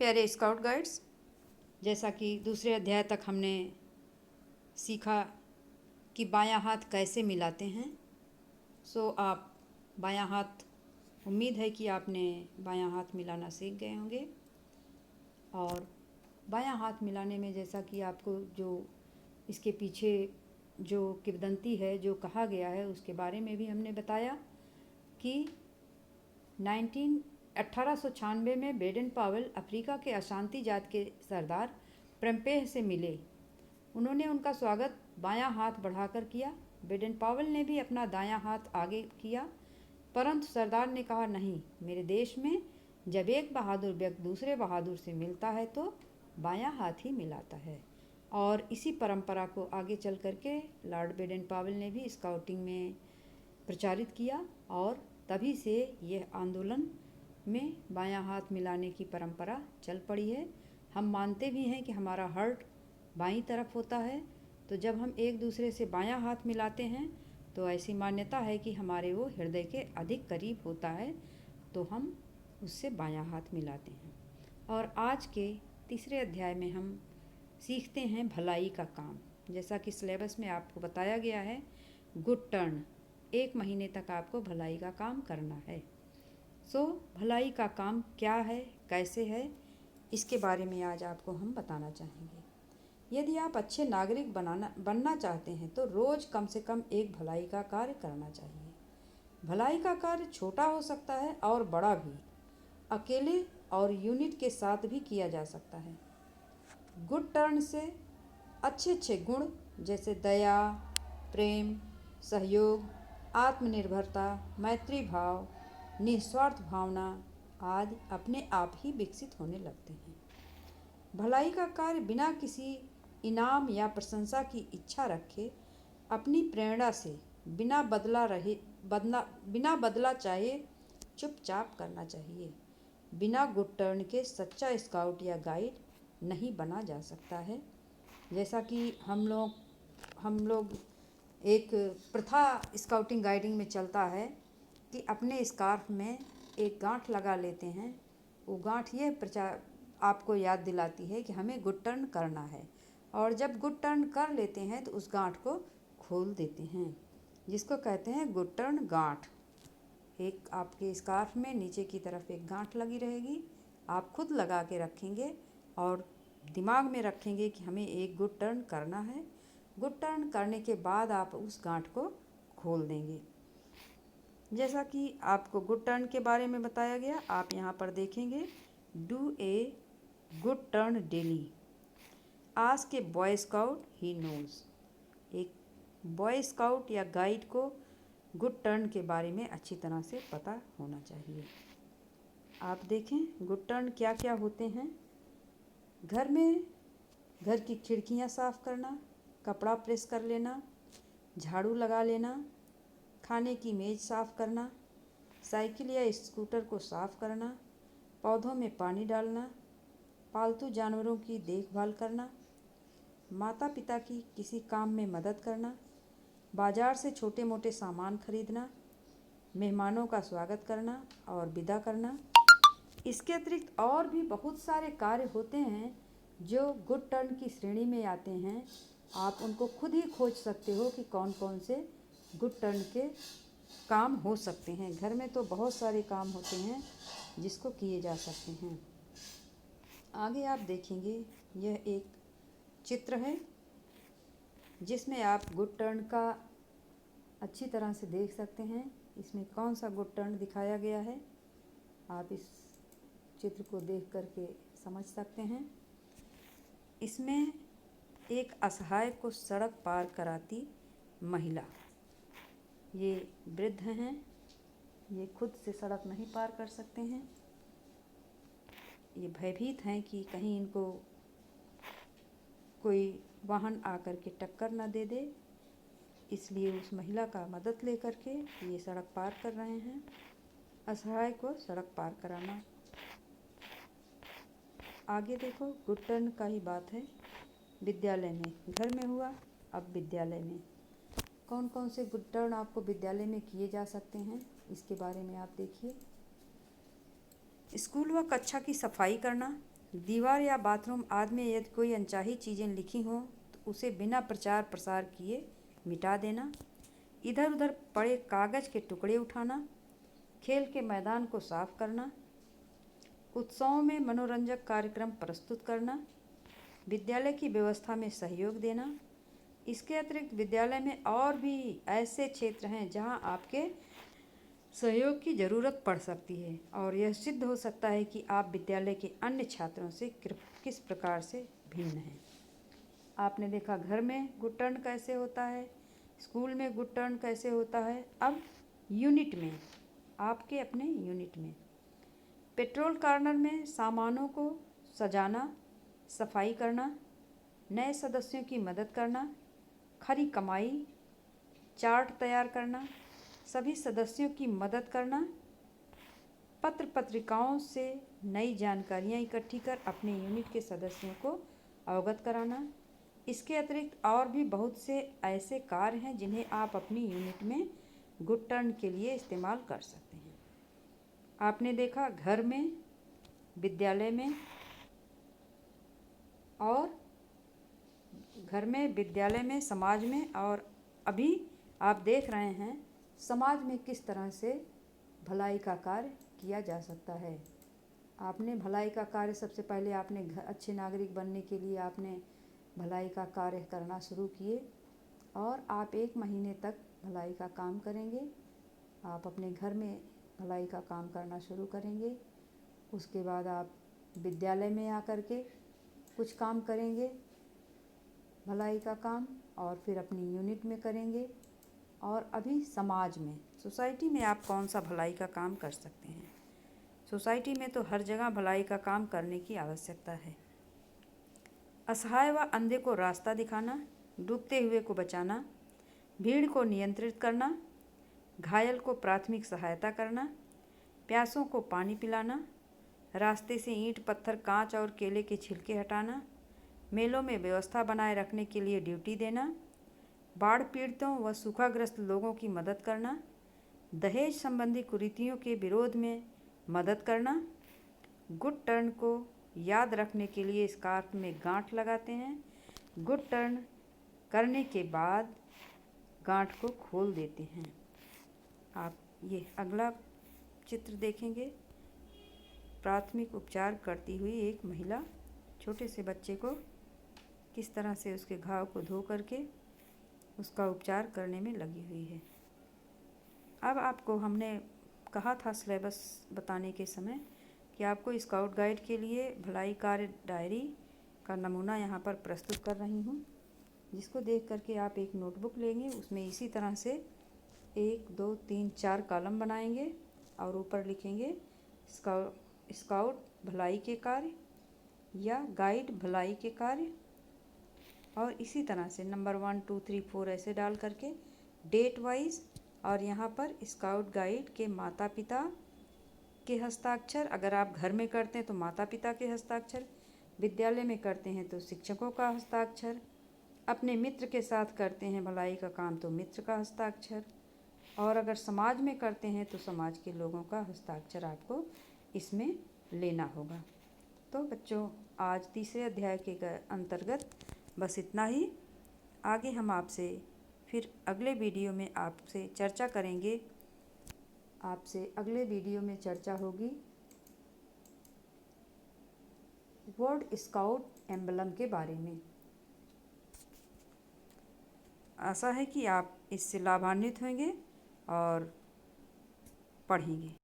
प्यारे scout guides, जैसा कि दूसरे अध्याय तक हमने सीखा कि बायां हाथ कैसे मिलाते हैं। आप बायां हाथ, उम्मीद है कि आपने बायां हाथ मिलाना सीख गए होंगे। और बायां हाथ मिलाने में जैसा कि आपको जो इसके पीछे जो किंवदंती है, जो कहा गया है, उसके बारे में भी हमने बताया कि 1896 में बेडन पावेल अफ्रीका के अशांति जात के सरदार प्रेम्पेह से मिले। उन्होंने उनका स्वागत बायां हाथ बढ़ाकर किया। बेडन पावेल ने भी अपना दायां हाथ आगे किया, परंतु सरदार ने कहा, नहीं, मेरे देश में जब एक बहादुर व्यक्ति दूसरे बहादुर से मिलता है तो बायां हाथ ही मिलाता है। और इसी परंपरा को आगे चल करके लॉर्ड बेडन पावेल ने भी स्काउटिंग में प्रचारित किया और तभी से यह आंदोलन में बायां हाथ मिलाने की परंपरा चल पड़ी है। हम मानते भी हैं कि हमारा हार्ट बाईं तरफ होता है, तो जब हम एक दूसरे से बायां हाथ मिलाते हैं तो ऐसी मान्यता है कि हमारे वो हृदय के अधिक करीब होता है, तो हम उससे बायां हाथ मिलाते हैं। और आज के तीसरे अध्याय में हम सीखते हैं भलाई का काम। जैसा कि सिलेबस में आपको बताया गया है, गुड टर्न, 1 महीने तक आपको भलाई का काम करना है। भलाई का काम क्या है, कैसे है, इसके बारे में आज आपको हम बताना चाहेंगे। यदि आप अच्छे नागरिक बनना चाहते हैं तो रोज़ कम से कम एक भलाई का कार्य करना चाहिए। भलाई का कार्य छोटा हो सकता है और बड़ा भी, अकेले और यूनिट के साथ भी किया जा सकता है। गुड टर्न से अच्छे गुण जैसे दया, प्रेम, सहयोग, आत्मनिर्भरता, मैत्री भाव, निस्वार्थ भावना आदि अपने आप ही विकसित होने लगते हैं। भलाई का कार्य बिना किसी इनाम या प्रशंसा की इच्छा रखे, अपनी प्रेरणा से बिना बदला चाहे चुपचाप करना चाहिए। बिना गुड टर्न के सच्चा स्काउट या गाइड नहीं बना जा सकता है। जैसा कि हम लोग एक प्रथा स्काउटिंग गाइडिंग में चलता है कि अपने स्कार्फ में एक गांठ लगा लेते हैं। वो गांठ ये आपको याद दिलाती है कि हमें गुड टर्न करना है, और जब गुड टर्न कर लेते हैं तो उस गांठ को खोल देते हैं, जिसको कहते हैं गुड टर्न गांठ। एक आपके स्कार्फ में नीचे की तरफ एक गांठ लगी रहेगी, आप खुद लगा के रखेंगे और दिमाग में रखेंगे कि हमें एक गुड टर्न करना है। गुड टर्न करने के बाद आप उस गांठ को खोल देंगे। जैसा कि आपको गुड टर्न के बारे में बताया गया, आप यहाँ पर देखेंगे, do a good turn daily, ask a boy scout he knows. एक बॉय स्काउट या गाइड को गुड टर्न के बारे में अच्छी तरह से पता होना चाहिए। आप देखें गुड टर्न क्या क्या होते हैं। घर की खिड़कियां साफ करना, कपड़ा प्रेस कर लेना, झाड़ू लगा लेना, खाने की मेज़ साफ करना, साइकिल या स्कूटर को साफ करना, पौधों में पानी डालना, पालतू जानवरों की देखभाल करना, माता पिता की किसी काम में मदद करना, बाजार से छोटे मोटे सामान खरीदना, मेहमानों का स्वागत करना और विदा करना। इसके अतिरिक्त और भी बहुत सारे कार्य होते हैं जो गुड टर्न की श्रेणी में आते हैं। आप उनको खुद ही खोज सकते हो कि कौन कौन से गुड टर्न के काम हो सकते हैं। घर में तो बहुत सारे काम होते हैं जिसको किए जा सकते हैं। आगे आप देखेंगे, यह एक चित्र है जिसमें आप गुड टर्न का अच्छी तरह से देख सकते हैं। इसमें कौन सा गुड टर्न दिखाया गया है, आप इस चित्र को देख करके समझ सकते हैं। इसमें एक असहाय को सड़क पार कराती महिला, ये वृद्ध हैं, ये खुद से सड़क नहीं पार कर सकते हैं। ये भयभीत हैं कि कहीं इनको कोई वाहन आकर के टक्कर न दे दे, इसलिए उस महिला का मदद लेकर के ये सड़क पार कर रहे हैं। असहाय को सड़क पार कराना। आगे देखो, गुड टर्न का ही बात है। विद्यालय में, घर में हुआ, अब विद्यालय में कौन कौन से गुड टर्न आपको विद्यालय में किए जा सकते हैं, इसके बारे में आप देखिए। स्कूल व कक्षा की सफाई करना, दीवार या बाथरूम आदि में यदि कोई अनचाही चीज़ें लिखी हों तो उसे बिना प्रचार प्रसार किए मिटा देना। इधर उधर पड़े कागज़ के टुकड़े उठाना। खेल के मैदान को साफ करना। उत्सवों में मनोरंजक कार्यक्रम प्रस्तुत करना। विद्यालय की व्यवस्था में सहयोग देना। इसके अतिरिक्त विद्यालय में और भी ऐसे क्षेत्र हैं जहां आपके सहयोग की ज़रूरत पड़ सकती है और यह सिद्ध हो सकता है कि आप विद्यालय के अन्य छात्रों से किस प्रकार से भिन्न हैं। आपने देखा घर में गुड टर्न कैसे होता है, स्कूल में गुड टर्न कैसे होता है। अब यूनिट में, आपके अपने यूनिट में पेट्रोल कॉर्नर में सामानों को सजाना, सफाई करना, नए सदस्यों की मदद करना, खरी कमाई चार्ट तैयार करना, सभी सदस्यों की मदद करना, पत्र पत्रिकाओं से नई जानकारियाँ इकट्ठी कर अपने यूनिट के सदस्यों को अवगत कराना। इसके अतिरिक्त और भी बहुत से ऐसे कार्य हैं जिन्हें आप अपनी यूनिट में गुड टर्न के लिए इस्तेमाल कर सकते हैं। आपने देखा घर में, विद्यालय में और घर में, विद्यालय में, समाज में, और अभी आप देख रहे हैं समाज में किस तरह से भलाई का कार्य किया जा सकता है। आपने भलाई का कार्य सबसे पहले आपने अच्छे नागरिक बनने के लिए आपने भलाई का कार्य करना शुरू किए और आप 1 महीने तक भलाई का काम करेंगे। आप अपने घर में भलाई का काम करना शुरू करेंगे। उसके बाद आप विद्यालय में आकर के कुछ काम करेंगे भलाई का काम, और फिर अपनी यूनिट में करेंगे। और अभी समाज में, सोसाइटी में आप कौन सा भलाई का काम कर सकते हैं। सोसाइटी में तो हर जगह भलाई का काम करने की आवश्यकता है। असहाय व अंधे को रास्ता दिखाना, डूबते हुए को बचाना, भीड़ को नियंत्रित करना, घायल को प्राथमिक सहायता करना, प्यासों को पानी पिलाना, रास्ते से ईंट पत्थर कांच और केले के छिलके हटाना, मेलों में व्यवस्था बनाए रखने के लिए ड्यूटी देना, बाढ़ पीड़ितों व सूखाग्रस्त लोगों की मदद करना, दहेज संबंधी कुरीतियों के विरोध में मदद करना। गुड टर्न को याद रखने के लिए स्कार्फ में गांठ लगाते हैं। गुड टर्न करने के बाद गांठ को खोल देते हैं। आप ये अगला चित्र देखेंगे। प्राथमिक उपचार करती हुई एक महिला छोटे से बच्चे को किस तरह से उसके घाव को धो करके उसका उपचार करने में लगी हुई है। अब आपको हमने कहा था सिलेबस बताने के समय कि आपको स्काउट गाइड के लिए भलाई कार्य डायरी का नमूना यहाँ पर प्रस्तुत कर रही हूँ, जिसको देख करके आप एक नोटबुक लेंगे। उसमें इसी तरह से 1 2 3 4 कॉलम बनाएंगे और ऊपर लिखेंगे स्काउट भलाई के कार्य या गाइड भलाई के कार्य, और इसी तरह से नंबर 1 2 3 4 ऐसे डाल करके डेट वाइज, और यहाँ पर स्काउट गाइड के माता पिता के हस्ताक्षर, अगर आप घर में करते हैं तो माता पिता के हस्ताक्षर, विद्यालय में करते हैं तो शिक्षकों का हस्ताक्षर, अपने मित्र के साथ करते हैं भलाई का काम तो मित्र का हस्ताक्षर, और अगर समाज में करते हैं तो समाज के लोगों का हस्ताक्षर आपको इसमें लेना होगा। तो बच्चों, आज तीसरे अध्याय के अंतर्गत बस इतना ही। आगे हम आपसे फिर अगले वीडियो में आपसे चर्चा करेंगे। आपसे अगले वीडियो में चर्चा होगी वर्ल्ड स्काउट एम्बलम के बारे में। आशा है कि आप इससे लाभान्वित होंगे और पढ़ेंगे।